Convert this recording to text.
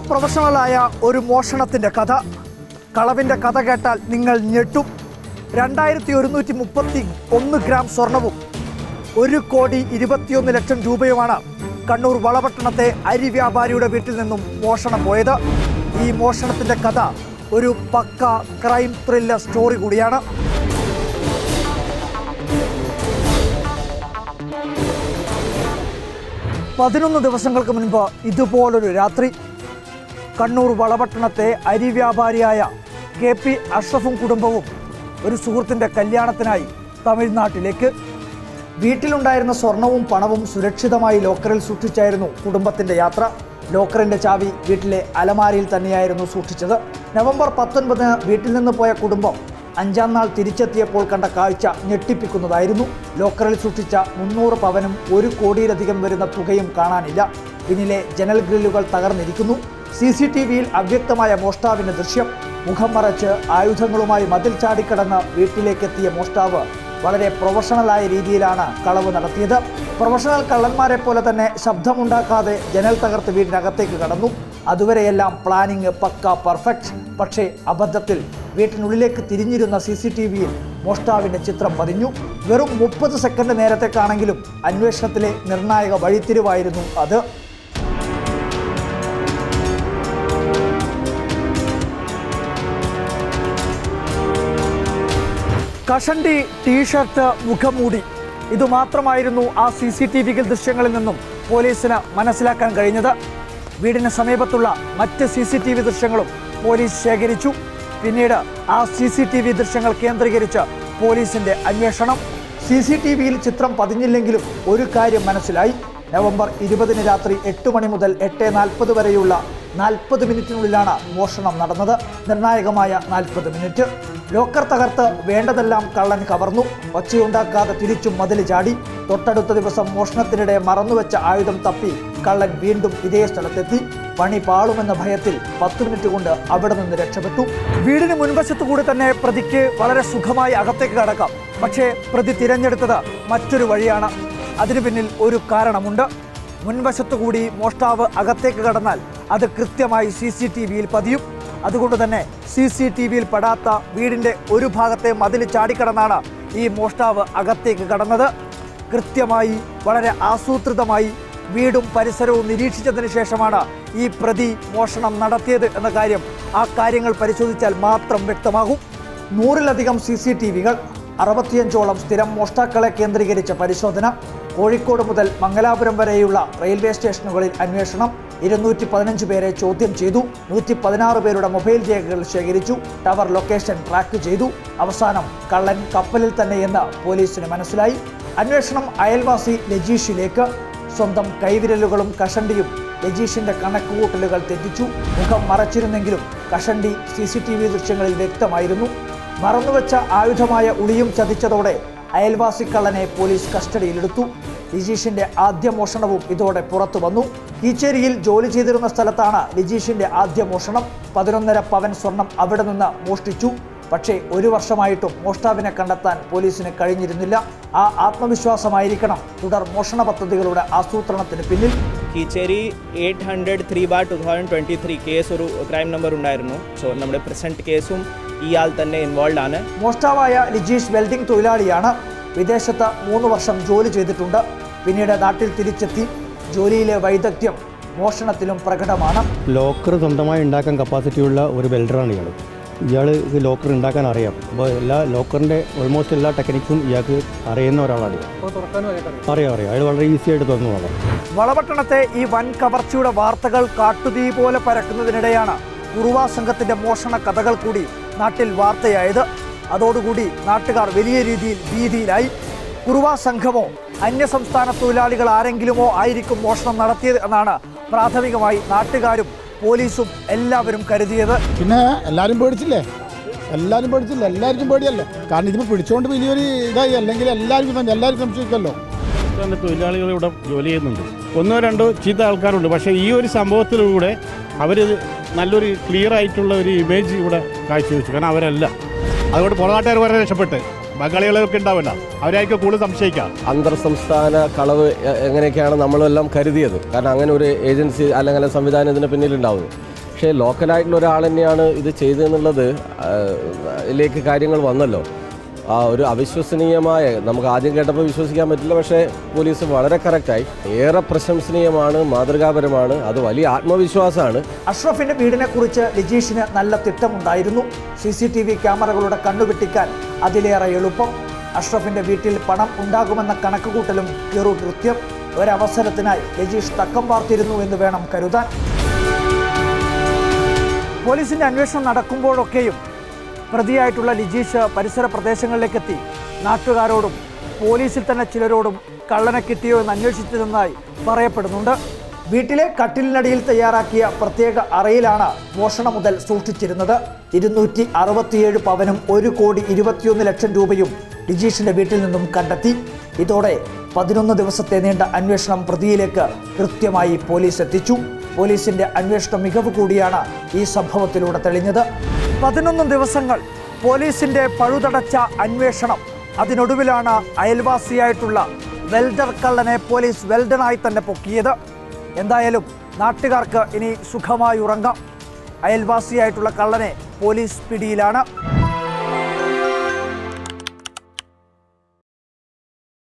പ്രൊഫഷണലായ ഒരു മോഷണത്തിൻ്റെ കഥ. കളവിൻ്റെ കഥ കേട്ടാൽ നിങ്ങൾ ഞെട്ടും. 2131 ഗ്രാം സ്വർണവും 1,21,00,000 രൂപയുമാണ് കണ്ണൂർ വളപട്ടണത്തെ അരി വ്യാപാരിയുടെ വീട്ടിൽ നിന്നും മോഷണം പോയത്. ഈ മോഷണത്തിൻ്റെ കഥ ഒരു പക്ക ക്രൈം ത്രില്ലർ സ്റ്റോറി കൂടിയാണ്. പതിനൊന്ന് ദിവസങ്ങൾക്ക് മുൻപ് ഇതുപോലൊരു രാത്രി കണ്ണൂർ വളപട്ടണത്തെ അരി വ്യാപാരിയായ KP അഷ്റഫും കുടുംബവും ഒരു സുഹൃത്തിൻ്റെ കല്യാണത്തിനായി തമിഴ്നാട്ടിലേക്ക്. വീട്ടിലുണ്ടായിരുന്ന സ്വർണവും പണവും സുരക്ഷിതമായി ലോക്കറിൽ സൂക്ഷിച്ചായിരുന്നു കുടുംബത്തിൻ്റെ യാത്ര. ലോക്കറിൻ്റെ ചാവി വീട്ടിലെ അലമാരയിൽ തന്നെയായിരുന്നു സൂക്ഷിച്ചത്. നവംബർ 19 വീട്ടിൽ നിന്ന് പോയ കുടുംബം 5-ാം നാൾ തിരിച്ചെത്തിയപ്പോൾ കണ്ട കാഴ്ച ഞെട്ടിപ്പിക്കുന്നതായിരുന്നു. ലോക്കറിൽ സൂക്ഷിച്ച 300 പവനും 1 കോടിയിലധികം വരുന്ന തുകയും കാണാനില്ല. പിന്നിലെ ജനൽ ഗ്രില്ലുകൾ തകർന്നിരിക്കുന്നു. CCTVയിൽ അവ്യക്തമായ മോഷ്ടാവിൻ്റെ ദൃശ്യം. മുഖം മറച്ച് ആയുധങ്ങളുമായി മതിൽ ചാടിക്കടന്ന് വീട്ടിലേക്കെത്തിയ മോഷ്ടാവ് വളരെ പ്രൊഫഷണലായ രീതിയിലാണ് കളവ് നടത്തിയത്. പ്രൊഫഷണൽ കള്ളന്മാരെ പോലെ തന്നെ ശബ്ദമുണ്ടാക്കാതെ ജനൽ തകർത്ത് വീടിനകത്തേക്ക് കടന്നു. അതുവരെയെല്ലാം പ്ലാനിങ് പക്ക പെർഫെക്റ്റ്. പക്ഷേ അബദ്ധത്തിൽ വീട്ടിനുള്ളിലേക്ക് തിരിഞ്ഞിരുന്ന CCTVയിൽ മോഷ്ടാവിൻ്റെ ചിത്രം പതിഞ്ഞു. വെറും 30 സെക്കൻഡ് നേരത്തേക്കാണെങ്കിലും അന്വേഷണത്തിലെ നിർണായക വഴിത്തിരിവായിരുന്നു അത്. കഷണ്ടി, ടീഷർട്ട്, മുഖംമൂടി, ഇതുമാത്രമായിരുന്നു ആ CCTV ദൃശ്യങ്ങളിൽ നിന്നും പോലീസിന് മനസ്സിലാക്കാൻ കഴിഞ്ഞത്. വീടിന് സമീപത്തുള്ള മറ്റ് CCTV ദൃശ്യങ്ങളും പോലീസ് ശേഖരിച്ചു. പിന്നീട് ആ CCTV ദൃശ്യങ്ങൾ കേന്ദ്രീകരിച്ച് പോലീസിൻ്റെ അന്വേഷണം. CCTVയിൽ ചിത്രം പതിഞ്ഞില്ലെങ്കിലും ഒരു കാര്യം മനസ്സിലായി. നവംബർ 20 രാത്രി 8 മണി മുതൽ 8:40 വരെയുള്ള 40 മിനിറ്റിനുള്ളിലാണ് മോഷണം നടന്നത്. നിർണായകമായ 40 മിനിറ്റ്. ലോക്കർ തകർത്ത് വേണ്ടതെല്ലാം കള്ളൻ കവർന്നു. ഒച്ചയുണ്ടാക്കാതെ തിരിച്ചും മതിൽ ചാടി. തൊട്ടടുത്ത ദിവസം മോഷണത്തിനിടെ മറന്നുവെച്ച ആയുധം തപ്പി കള്ളൻ വീണ്ടും ഇതേ സ്ഥലത്തെത്തി. പണി പാളുമെന്ന ഭയത്തിൽ 10 മിനിറ്റ് കൊണ്ട് അവിടെ നിന്ന് രക്ഷപ്പെട്ടു. വീടിന് മുൻവശത്തു കൂടി തന്നെ പ്രതിക്ക് വളരെ സുഖമായി അകത്തേക്ക് കടക്കാം. പക്ഷേ പ്രതി തിരഞ്ഞെടുത്തത് മറ്റൊരു വഴിയാണ്. അതിനു പിന്നിൽ ഒരു കാരണമുണ്ട്. മുൻവശത്തുകൂടി മോഷ്ടാവ് അകത്തേക്ക് കടന്നാൽ അത് കൃത്യമായി CCTVയിൽ പതിയും. അതുകൊണ്ട് തന്നെ CCTVയിൽ പെടാത്ത വീടിൻ്റെ ഒരു ഭാഗത്തെ മതിൽ ചാടിക്കടന്നാണ് ഈ മോഷ്ടാവ് അകത്തേക്ക് കടന്നത്. കൃത്യമായി വളരെ ആസൂത്രിതമായി വീടും പരിസരവും നിരീക്ഷിച്ചതിന് ശേഷമാണ് ഈ പ്രതി മോഷണം നടത്തിയത് എന്ന കാര്യം ആ കാര്യങ്ങൾ പരിശോധിച്ചാൽ മാത്രം വ്യക്തമാകും. 100-ലധികം CCTVകൾ, 65ഓളം സ്ഥിരം മോഷ്ടാക്കളെ കേന്ദ്രീകരിച്ച പരിശോധന, കോഴിക്കോട് മുതൽ മംഗലാപുരം വരെയുള്ള റെയിൽവേ സ്റ്റേഷനുകളിൽ അന്വേഷണം, 215 പേരെ ചോദ്യം ചെയ്തു, 116 പേരുടെ മൊബൈൽ രേഖകൾ ശേഖരിച്ചു, ടവർ ലൊക്കേഷൻ ട്രാക്ക് ചെയ്തു. അവസാനം കള്ളൻ കപ്പലിൽ തന്നെയെന്ന് പോലീസിന് മനസ്സിലായി. അന്വേഷണം അയൽവാസി ലജീഷിലേക്ക്. സ്വന്തം കൈവിരലുകളും കഷണ്ടിയും ലജീഷിന്റെ കണക്കുകൂട്ടലുകൾ തെറ്റിച്ചു. മുഖം മറച്ചിരുന്നെങ്കിലും കഷണ്ടി CCTV ദൃശ്യങ്ങളിൽ വ്യക്തമായിരുന്നു. മറന്നുവെച്ച ആയുധമായ ഉളിയും ചതിച്ചതോടെ അയൽവാസി കള്ളനെ പോലീസ് കസ്റ്റഡിയിലെടുത്തു. ലിജീഷിന്റെ ആദ്യ മോഷണവും ഇതോടെ പുറത്തു വന്നു. കീച്ചേരിയിൽ ജോലി ചെയ്തിരുന്ന സ്ഥലത്താണ് ലിജീഷിന്റെ ആദ്യ മോഷണം. 11.5 പവൻ സ്വർണം അവിടെ നിന്ന് മോഷ്ടിച്ചു. പക്ഷേ 1 വർഷമായിട്ടും മോഷ്ടാവിനെ കണ്ടെത്താൻ പോലീസിന് കഴിഞ്ഞിരുന്നില്ല. ആ ആത്മവിശ്വാസമായിരിക്കണം തുടർ മോഷണ പദ്ധതികളുടെ ആസൂത്രണത്തിന് പിന്നിൽ. കീച്ചേരി 803/2023 കേസ് ഒരു ക്രൈം നമ്പർ ഉണ്ടായിരുന്നു. സോ നമ്മുടെ പ്രസന്റ് കേസും ഇയാൾ തന്നെ ഇൻവോൾവ് ആണ്. മോഷ്ടാവായ ലിജീഷ് വെൽഡിംഗ് തൊഴിലാളിയാണ്. വിദേശത്ത് 3 വർഷം ജോലി ചെയ്തിട്ടുണ്ട്. പിന്നീട് നാട്ടിൽ തിരിച്ചെത്തി. ജോലിയിലെ വൈദഗ്ധ്യം മോഷണത്തിലും പ്രകടമാണ്. ലോക്കർ സ്വന്തമായി ഉണ്ടാക്കാൻ കപ്പാസിറ്റിയുള്ള ഒരു വെൽഡറാണ് ഇയാൾ ലോക്കർ ഉണ്ടാക്കാൻ അറിയാം. അപ്പോൾ എല്ലാ ലോക്കറിൻ്റെ ഓൾമോസ്റ്റ് എല്ലാ ടെക്നിക്സും ഇയാൾക്ക് അറിയുന്ന ഒരാളാണ്. അറിയാം. അയാൾ വളരെ ഈസി ആയിട്ട് തുറന്നു. വളപട്ടണത്തെ ഈ വൻ കവർച്ചയുടെ വാർത്തകൾ കാട്ടുതീ പോലെ പരക്കുന്നതിനിടെയാണ് കുറുവാ സംഘത്തിൻ്റെ മോഷണ കഥകൾ കൂടി നാട്ടിൽ വാർത്തയായത്. അതോടുകൂടി നാട്ടുകാർ വലിയ രീതിയിൽ ഭീതിയിലായി. കുറുവാ സംഘമോ അന്യസംസ്ഥാന തൊഴിലാളികൾ ആരെങ്കിലുമോ ആയിരിക്കും മോഷണം നടത്തിയത് എന്നാണ് പ്രാഥമികമായി നാട്ടുകാരും പോലീസും എല്ലാവരും കരുതിയത്. പിന്നെ എല്ലാവരും പേടിച്ചില്ലേ? എല്ലാവർക്കും പേടിയല്ലേ? കാരണം ഇതിപ്പോൾ പിടിച്ചുകൊണ്ട് വലിയൊരു ഇതായി. അല്ലെങ്കിൽ എല്ലാവർക്കും സംശയിക്കല്ലോ. തൊഴിലാളികൾ ഇവിടെ ജോലി ചെയ്യുന്നുണ്ട്. 1-2 ചീത്ത ആൾക്കാരുണ്ട്. പക്ഷേ ഈ ഒരു സംഭവത്തിലൂടെ അവർ നല്ലൊരു ക്ലിയർ ആയിട്ടുള്ള ഒരു ഇമേജ് ഇവിടെ കാഴ്ചവെച്ചു. കാരണം അവരല്ല, അതുകൊണ്ട് പുറനാട്ടുകാർ വളരെ രക്ഷപ്പെട്ട് ബംഗാളികളൊക്കെ ഉണ്ടാവില്ല, അവരായിരിക്കും കൂടുതൽ സംശയിക്കാം. അന്തർ സംസ്ഥാന കളവ് എങ്ങനെയൊക്കെയാണ് നമ്മളെല്ലാം കരുതിയത്. കാരണം അങ്ങനെ ഒരു ഏജൻസി അല്ലെങ്കിൽ സംവിധാനം ഇതിന് പിന്നിലുണ്ടാവുന്നത്. പക്ഷേ ലോക്കലായിട്ടുള്ള ഒരാൾ തന്നെയാണ് ഇത് ചെയ്തതെന്നുള്ളത് ഇതിലേക്ക് കാര്യങ്ങൾ വന്നല്ലോ. ആ ഒരു അവിശ്വസനീയമായ, നമുക്ക് ആദ്യം കേട്ടപ്പോൾ വിശ്വസിക്കാൻ പറ്റില്ല, പക്ഷേ പോലീസ് വളരെ കറക്റ്റായി. ഏറെ പ്രശംസനീയമാണ്, മാതൃകാപരമാണ്, അത് വലിയ ആത്മവിശ്വാസമാണ്. അഷ്റഫിന്റെ വീടിനെ കുറിച്ച് ലിജീഷിന് നല്ല തിട്ടമുണ്ടായിരുന്നു. CCTV ക്യാമറകളുടെ കണ്ണുവെട്ടിക്കാൻ അതിലേറെ എളുപ്പം. അഷ്റഫിന്റെ വീട്ടിൽ പണം ഉണ്ടാകുമെന്ന കണക്കുകൂട്ടലും കൃത്യം. ഒരവസരത്തിനായി ലജീഷ് തക്കം പാർത്തിരുന്നു എന്ന് വേണം കരുതാൻ. പോലീസിന്റെ അന്വേഷണം നടക്കുമ്പോഴൊക്കെയും പ്രതിയായിട്ടുള്ള ലിജീഷ് പരിസര പ്രദേശങ്ങളിലേക്കെത്തി നാട്ടുകാരോടും പോലീസിൽ തന്നെ ചിലരോടും കള്ളനെ കിട്ടിയോ എന്ന് അന്വേഷിച്ചതെന്നായി പറയപ്പെടുന്നുണ്ട്. വീട്ടിലെ കട്ടിലിനടിയിൽ തയ്യാറാക്കിയ പ്രത്യേക അറയിലാണ് മോഷണ മുതൽ സൂക്ഷിച്ചിരുന്നത്. 267 പവനും 1,21,00,000 രൂപയും ലിജീഷിന്റെ വീട്ടിൽ നിന്നും കണ്ടെത്തി. ഇതോടെ 11 ദിവസത്തെ നീണ്ട അന്വേഷണം പ്രതിയിലേക്ക് കൃത്യമായി പോലീസ് എത്തിച്ചു. പോലീസിന്റെ അന്വേഷണ മികവ് കൂടിയാണ് ഈ സംഭവത്തിലൂടെ തെളിഞ്ഞത്. 11 ദിവസങ്ങൾ പോലീസിന്റെ പഴുതടച്ച അന്വേഷണം. അതിനൊടുവിലാണ് അയൽവാസിയായിട്ടുള്ള വെൽഡർ കള്ളനെ പോലീസ് വെൽഡനായി തന്നെ പൊക്കിയത്. എന്തായാലും നാട്ടുകാർക്ക് ഇനി സുഖമായി ഉറങ്ങാം. അയൽവാസിയായിട്ടുള്ള കള്ളനെ പോലീസ് പിടിയിലാണ്.